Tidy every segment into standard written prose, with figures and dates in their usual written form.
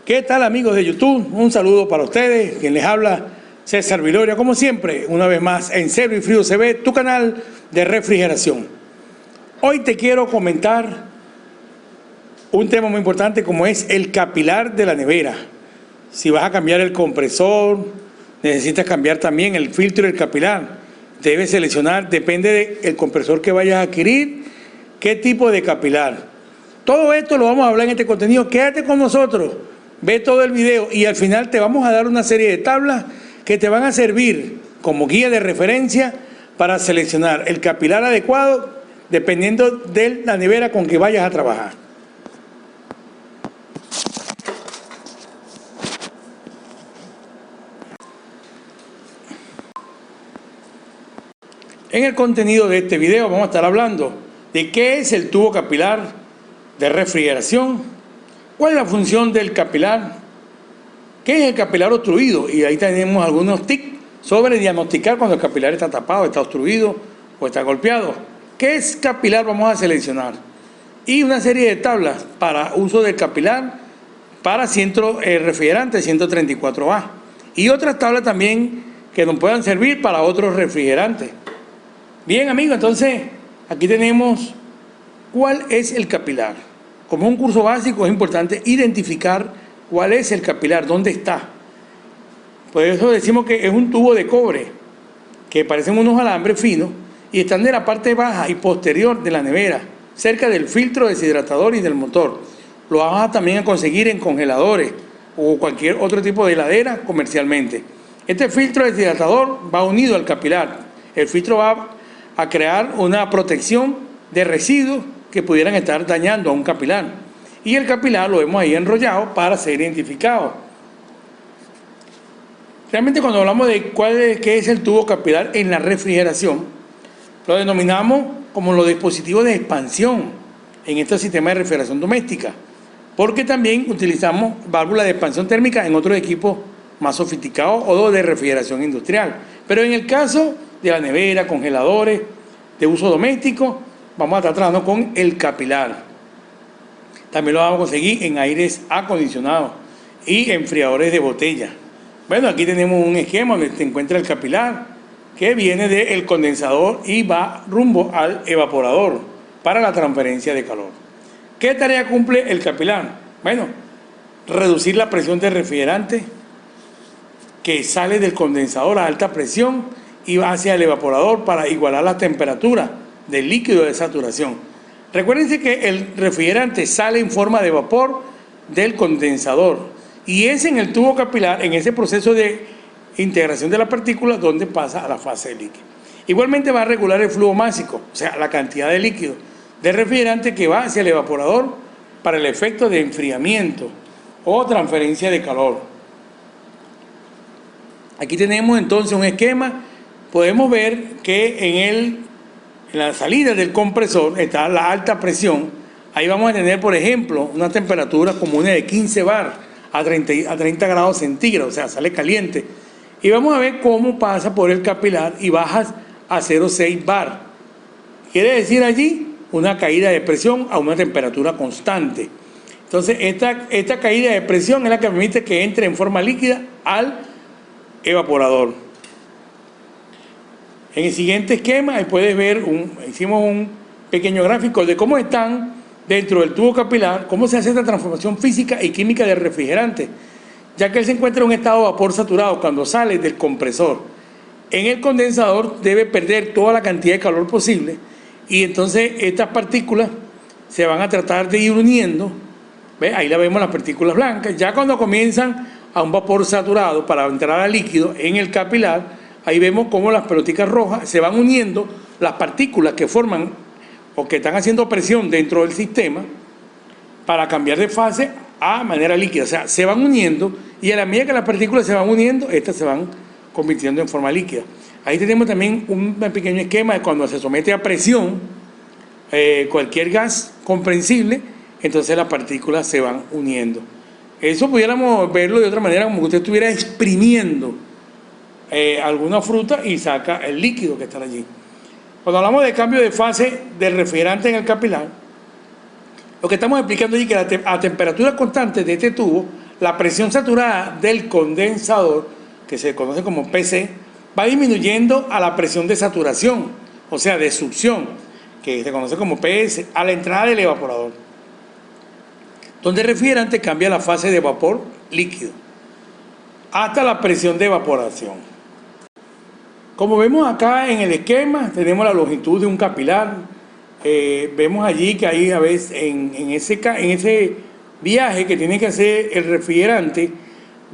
¿Qué tal, amigos de YouTube? Un saludo para ustedes, quien les habla, César Viloria, como siempre, una vez más en Cero y Frío CB, tu canal de refrigeración. Hoy te quiero comentar un tema muy importante como es el capilar de la nevera. Si vas a cambiar el compresor, necesitas cambiar también el filtro del capilar. Debes seleccionar, depende del compresor que vayas a adquirir, qué tipo de capilar. Todo esto lo vamos a hablar en este contenido. Quédate con nosotros, ve todo el video y al final te vamos a dar una serie de tablas que te van a servir como guía de referencia para seleccionar el capilar adecuado dependiendo de la nevera con que vayas a trabajar. En el contenido de este video vamos a estar hablando de qué es el tubo capilar de refrigeración, cuál es la función del capilar, qué es el capilar obstruido, y ahí tenemos algunos tips sobre diagnosticar cuando el capilar está tapado, está obstruido o está golpeado. ¿Qué es capilar? Vamos a seleccionar. Y una serie de tablas para uso del capilar para refrigerante 134A. Y otras tablas también que nos puedan servir para otros refrigerantes. Bien, amigos, entonces aquí tenemos cuál es el capilar. Como un curso básico es importante identificar cuál es el capilar, dónde está. Por eso decimos que es un tubo de cobre que parecen unos alambres finos y están de la parte baja y posterior de la nevera, cerca del filtro deshidratador y del motor. Lo vas también a conseguir en congeladores o cualquier otro tipo de heladera comercialmente. Este filtro deshidratador va unido al capilar. El filtro va a crear una protección de residuos que pudieran estar dañando a un capilar. Y el capilar lo hemos ahí enrollado para ser identificado. Realmente cuando hablamos de qué es el tubo capilar en la refrigeración, lo denominamos como los dispositivos de expansión en este sistema de refrigeración doméstica, porque también utilizamos válvulas de expansión térmica en otros equipos más sofisticados o de refrigeración industrial. Pero en el caso de la nevera, congeladores de uso doméstico, vamos a estar trabajando con el capilar. También lo vamos a conseguir en aires acondicionados y enfriadores de botella. Bueno, aquí tenemos un esquema donde se encuentra el capilar que viene del condensador y va rumbo al evaporador para la transferencia de calor. ¿Qué tarea cumple el capilar? Bueno, reducir la presión del refrigerante que sale del condensador a alta presión y va hacia el evaporador para igualar la temperatura del líquido de saturación. Recuérdense que el refrigerante sale en forma de vapor del condensador y es en el tubo capilar, en ese proceso de integración de la partícula, donde pasa a la fase de líquido. Igualmente va a regular el flujo másico, o sea, la cantidad de líquido del refrigerante que va hacia el evaporador para el efecto de enfriamiento o transferencia de calor. Aquí tenemos entonces un esquema. Podemos ver que en la salida del compresor está la alta presión. Ahí vamos a tener, por ejemplo, una temperatura común de 15 bar a 30 grados centígrados, o sea, sale caliente. Y vamos a ver cómo pasa por el capilar y bajas a 0,6 bar. Quiere decir allí una caída de presión a una temperatura constante. Entonces, esta caída de presión es la que permite que entre en forma líquida al evaporador. En el siguiente esquema, ahí puedes ver, hicimos un pequeño gráfico de cómo están dentro del tubo capilar, cómo se hace esta transformación física y química del refrigerante, ya que él se encuentra en un estado de vapor saturado cuando sale del compresor. En el condensador debe perder toda la cantidad de calor posible y entonces estas partículas se van a tratar de ir uniendo. ¿Ve? Ahí la vemos las partículas blancas. Ya cuando comienzan a un vapor saturado para entrar al líquido en el capilar, ahí vemos cómo las pelotitas rojas se van uniendo, las partículas que forman o que están haciendo presión dentro del sistema para cambiar de fase a manera líquida. O sea, se van uniendo y a la medida que las partículas se van uniendo, estas se van convirtiendo en forma líquida. Ahí tenemos también un pequeño esquema de cuando se somete a presión cualquier gas comprensible, entonces las partículas se van uniendo. Eso pudiéramos verlo de otra manera, como que usted estuviera exprimiendo alguna fruta y saca el líquido que está allí. Cuando hablamos de cambio de fase del refrigerante en el capilar, lo que estamos explicando allí es que a temperatura constante de este tubo, la presión saturada del condensador, que se conoce como PC, va disminuyendo a la presión de saturación, o sea, de succión, que se conoce como PS, a la entrada del evaporador, donde el refrigerante cambia la fase de vapor líquido hasta la presión de evaporación. Como vemos acá en el esquema, tenemos la longitud de un capilar. Vemos allí que ahí a veces en ese viaje que tiene que hacer el refrigerante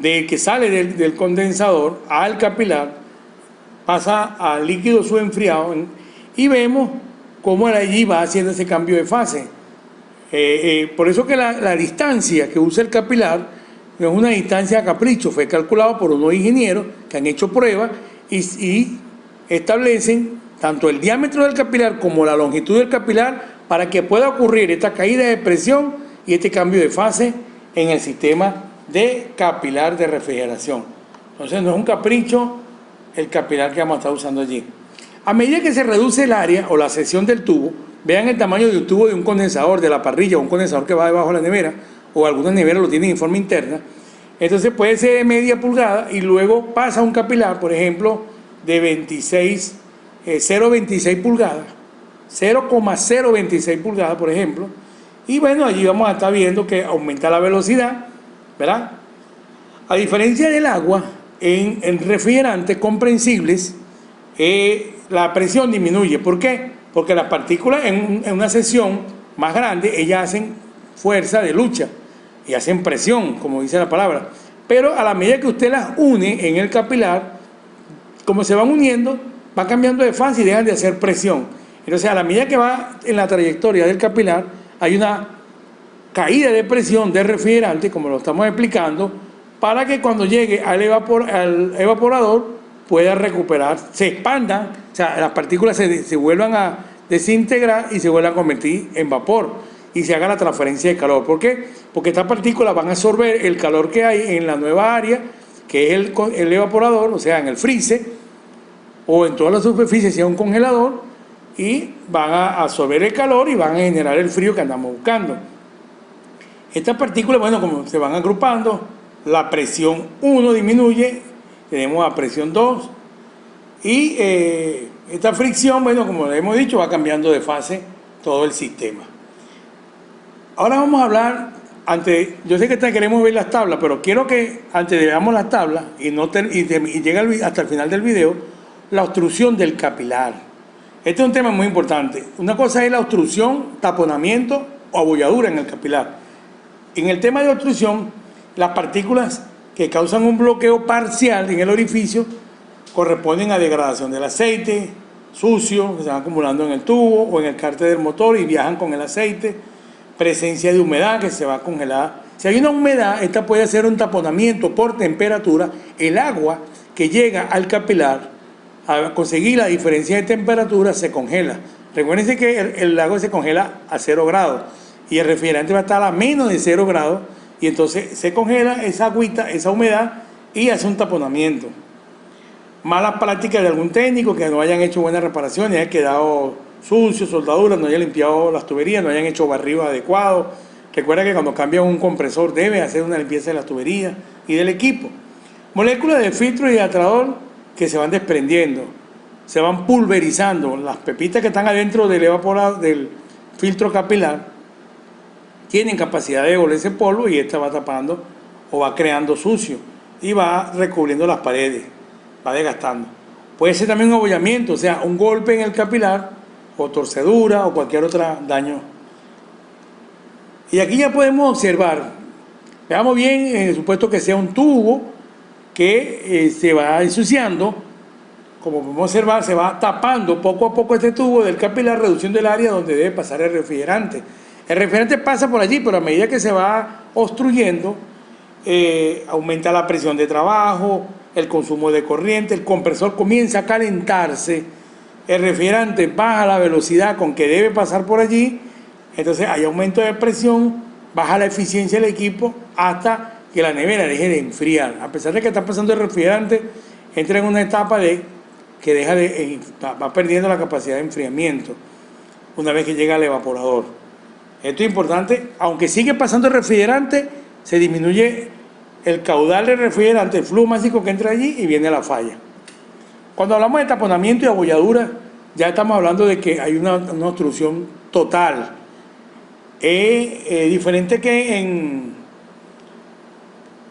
que sale del condensador al capilar, pasa al líquido subenfriado y vemos cómo allí va haciendo ese cambio de fase. Por eso que la distancia que usa el capilar no es una distancia a capricho, fue calculado por unos ingenieros que han hecho pruebas y establecen tanto el diámetro del capilar como la longitud del capilar para que pueda ocurrir esta caída de presión y este cambio de fase en el sistema de capilar de refrigeración. Entonces no es un capricho el capilar que vamos a estar usando allí. A medida que se reduce el área o la sección del tubo, vean el tamaño del tubo de un condensador, de la parrilla, un condensador que va debajo de la nevera, o algunas neveras lo tienen en forma interna. Entonces puede ser de media pulgada y luego pasa a un capilar, por ejemplo, de 0,26 pulgadas, 0,026 pulgadas, por ejemplo. Y bueno, allí vamos a estar viendo que aumenta la velocidad, ¿verdad? A diferencia del agua, en refrigerantes comprensibles, la presión disminuye. ¿Por qué? Porque las partículas en una sección más grande, ellas hacen fuerza de lucha y hacen presión, como dice la palabra. Pero a la medida que usted las une en el capilar, como se van uniendo, va cambiando de fase y dejan de hacer presión. Entonces, a la medida que va en la trayectoria del capilar, hay una caída de presión del refrigerante, como lo estamos explicando, para que cuando llegue al evaporador pueda recuperar, se expandan, o sea, las partículas se vuelvan a desintegrar y se vuelvan a convertir en vapor y se haga la transferencia de calor. ¿Por qué? Porque estas partículas van a absorber el calor que hay en la nueva área, que es el evaporador, o sea, en el freezer, o en toda la superficie, sea un congelador, y van a absorber el calor y van a generar el frío que andamos buscando. Estas partículas, bueno, como se van agrupando, la presión 1 disminuye, tenemos la presión 2, y esta fricción, bueno, como hemos dicho, va cambiando de fase todo el sistema. Ahora vamos a hablar, yo sé que queremos ver las tablas, pero quiero que antes de veamos las tablas y llega hasta el final del video, la obstrucción del capilar. Este es un tema muy importante. Una cosa es la obstrucción, taponamiento o abolladura en el capilar. En el tema de obstrucción, las partículas que causan un bloqueo parcial en el orificio corresponden a degradación del aceite sucio que se va acumulando en el tubo o en el cárter del motor y viajan con el aceite, presencia de humedad que se va a congelar. Si hay una humedad, esta puede ser un taponamiento por temperatura. El agua que llega al capilar, a conseguir la diferencia de temperatura, se congela. Recuérdense que el agua se congela a 0 grados y el refrigerante va a estar a menos de 0 grados y entonces se congela esa agüita, esa humedad y hace un taponamiento. Malas prácticas de algún técnico que no hayan hecho buenas reparaciones, hayan quedado sucios, soldaduras, no hayan limpiado las tuberías, no hayan hecho barridos adecuados. Recuerda que cuando cambian un compresor debe hacer una limpieza de las tuberías y del equipo. Moléculas de filtro y hidrantador que se van desprendiendo, se van pulverizando. Las pepitas que están adentro del filtro capilar tienen capacidad de volverse polvo y esta va tapando o va creando sucio y va recubriendo las paredes, va desgastando. Puede ser también un abollamiento, o sea, un golpe en el capilar o torcedura o cualquier otro daño. Y aquí ya podemos observar, veamos bien, en el supuesto que sea un tubo que se va ensuciando, como podemos observar, se va tapando poco a poco este tubo del capilar, reduciendo el área donde debe pasar el refrigerante. El refrigerante pasa por allí, pero a medida que se va obstruyendo, aumenta la presión de trabajo, el consumo de corriente, el compresor comienza a calentarse, el refrigerante baja la velocidad con que debe pasar por allí, entonces hay aumento de presión, baja la eficiencia del equipo hasta que la nevera deje de enfriar. A pesar de que está pasando el refrigerante, entra en una etapa que va perdiendo la capacidad de enfriamiento una vez que llega al evaporador. Esto es importante, aunque sigue pasando el refrigerante, se disminuye el caudal de refrigerante, el flujo másico que entra allí y viene la falla. Cuando hablamos de taponamiento y abolladura, ya estamos hablando de que hay una obstrucción total. Es diferente que en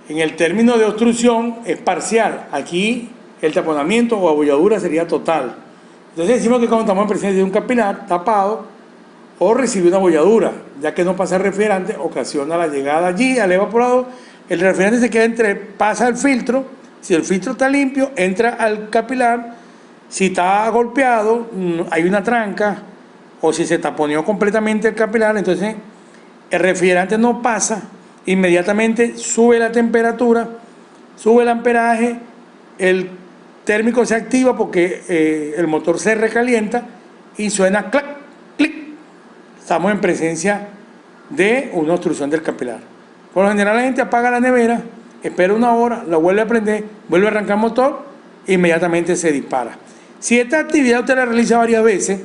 el término de obstrucción es parcial. Aquí el taponamiento o abolladura sería total. Entonces decimos que cuando estamos en presencia de un capilar tapado o recibe una abolladura, ya que no pasa el refrigerante, ocasiona la llegada allí al evaporador. El refrigerante se queda pasa el filtro. Si el filtro está limpio, entra al capilar. Si está golpeado, hay una tranca, o si se taponeó completamente el capilar, entonces el refrigerante no pasa, inmediatamente sube la temperatura, sube el amperaje, el térmico se activa porque el motor se recalienta y suena clac, clic. Estamos en presencia de una obstrucción del capilar. Por lo general la gente apaga la nevera, espera una hora, la vuelve a prender, vuelve a arrancar el motor e inmediatamente se dispara. Si esta actividad usted la realiza varias veces,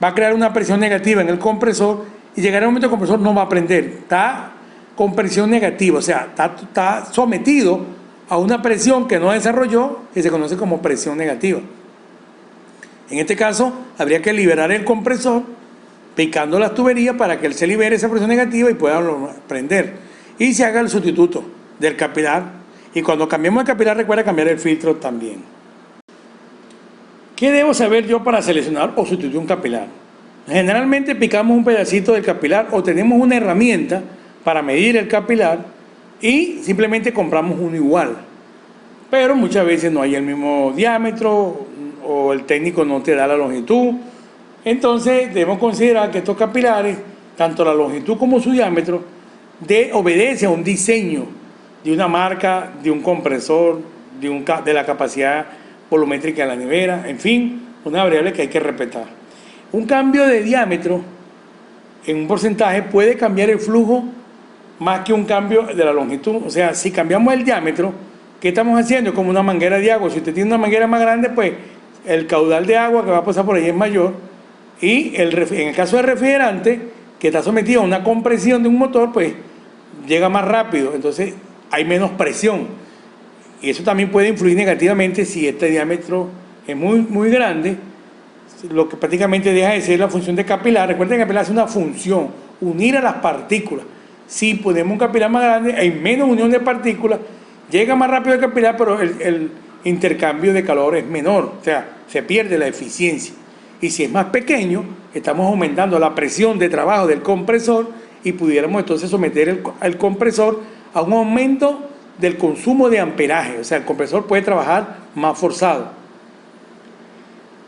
va a crear una presión negativa en el compresor y llegará un momento que el compresor no va a prender. Está con presión negativa, o sea, está sometido a una presión que no desarrolló, que se conoce como presión negativa. En este caso, habría que liberar el compresor picando las tuberías para que él se libere esa presión negativa y pueda prender. Y se haga el sustituto del capilar. Y cuando cambiemos el capilar, recuerda cambiar el filtro también. ¿Qué debo saber yo para seleccionar o sustituir un capilar? Generalmente picamos un pedacito del capilar o tenemos una herramienta para medir el capilar y simplemente compramos uno igual. Pero muchas veces no hay el mismo diámetro o el técnico no te da la longitud. Entonces debemos considerar que estos capilares, tanto la longitud como su diámetro, obedecen a un diseño de una marca, de un compresor, de la capacidad volumétrica de la nevera, en fin, una variable que hay que respetar. Un cambio de diámetro en un porcentaje puede cambiar el flujo más que un cambio de la longitud. O sea, si cambiamos el diámetro, ¿qué estamos haciendo? Como una manguera de agua. Si usted tiene una manguera más grande, pues el caudal de agua que va a pasar por ahí es mayor. Y en el caso del refrigerante, que está sometido a una compresión de un motor, pues llega más rápido. Entonces hay menos presión. Y eso también puede influir negativamente si este diámetro es muy grande, lo que prácticamente deja de ser la función de capilar. Recuerden que el capilar hace una función, unir a las partículas. Si ponemos un capilar más grande, hay menos unión de partículas, llega más rápido el capilar, pero el intercambio de calor es menor, o sea, se pierde la eficiencia. Y si es más pequeño, estamos aumentando la presión de trabajo del compresor y pudiéramos entonces someter el compresor a un aumento del consumo de amperaje, o sea, el compresor puede trabajar más forzado.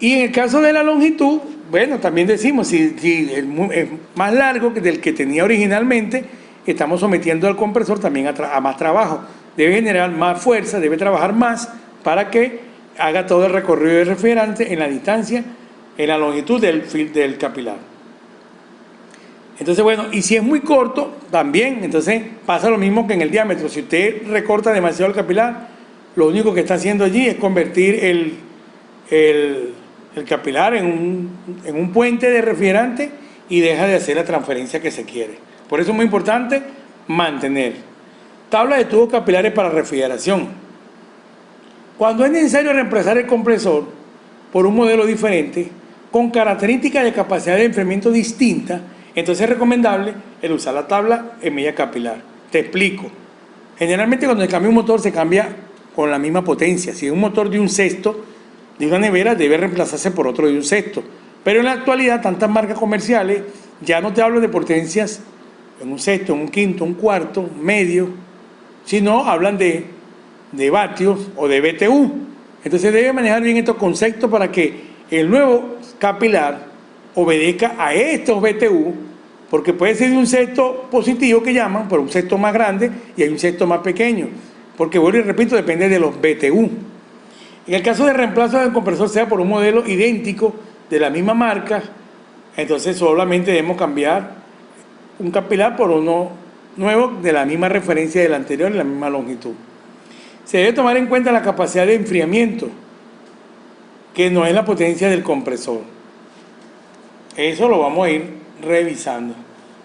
Y en el caso de la longitud, bueno, también decimos, si es más largo que del que tenía originalmente, estamos sometiendo al compresor también a más trabajo. Debe generar más fuerza, debe trabajar más para que haga todo el recorrido del refrigerante en la distancia, en la longitud del capilar. Entonces, bueno, y si es muy corto, también, entonces pasa lo mismo que en el diámetro. Si usted recorta demasiado el capilar, lo único que está haciendo allí es convertir el capilar en un puente de refrigerante y deja de hacer la transferencia que se quiere. Por eso es muy importante mantener. Tabla de tubos capilares para refrigeración. Cuando es necesario reemplazar el compresor por un modelo diferente, con características de capacidad de enfriamiento distinta, entonces es recomendable el usar la tabla en medida capilar. Te explico. Generalmente cuando se cambia un motor se cambia con la misma potencia. Si es un motor de un sexto de una nevera, debe reemplazarse por otro de un sexto. Pero en la actualidad tantas marcas comerciales ya no te hablo de potencias en un sexto, en un quinto, un cuarto, medio, sino hablan de vatios o de BTU. Entonces debe manejar bien estos conceptos para que el nuevo capilar obedezca a estos BTU, porque puede ser de un sexto positivo que llaman, pero un sexto más grande y hay un sexto más pequeño, porque vuelvo y repito, depende de los BTU. En el caso de reemplazo del compresor sea por un modelo idéntico de la misma marca, entonces solamente debemos cambiar un capilar por uno nuevo de la misma referencia del anterior y la misma longitud. Se debe tomar en cuenta la capacidad de enfriamiento, que no es la potencia del compresor. Eso lo vamos a ir revisando.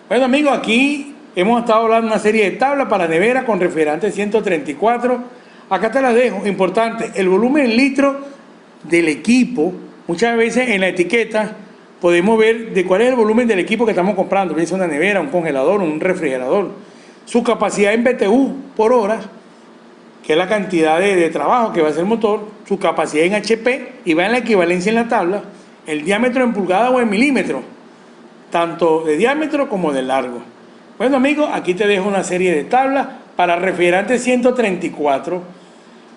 Bueno amigos, aquí Hemos estado hablando de una serie de tablas para nevera con refrigerante 134. Acá te las dejo. Importante, el volumen en litros del equipo. Muchas veces en la etiqueta podemos ver de cuál es el volumen del equipo que estamos comprando. Piensa una nevera, un congelador, un refrigerador. Su capacidad en BTU por hora, que es la cantidad de trabajo que va a hacer el motor. Su capacidad en HP y va en la equivalencia en la tabla. El diámetro en pulgada o en milímetros, tanto de diámetro como de largo. Bueno amigos, aquí te dejo una serie de tablas para refrigerante 134,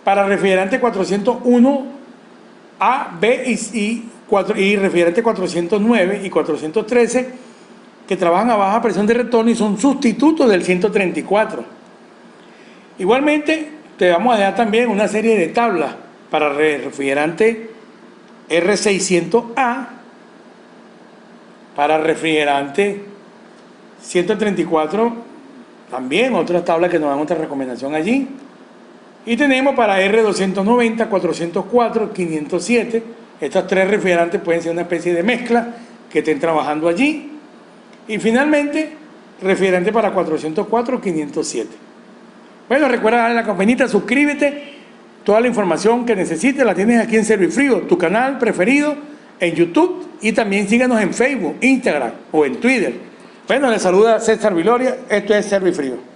para refrigerante 401 A, B y refrigerante 409 y 413, que trabajan a baja presión de retorno y son sustitutos del 134. Igualmente te vamos a dejar también una serie de tablas para refrigerante R600A, para refrigerante 134, también otra tabla que nos dan otra recomendación allí. Y tenemos para R290, 404, 507. Estas tres refrigerantes pueden ser una especie de mezcla que estén trabajando allí. Y finalmente, refrigerante para 404, 507. Bueno, recuerda darle a la campanita, suscríbete. Toda la información que necesites la tienes aquí en Servifrío, tu canal preferido en YouTube, y también síganos en Facebook, Instagram o en Twitter. Bueno, les saluda César Viloria, esto es Servifrío.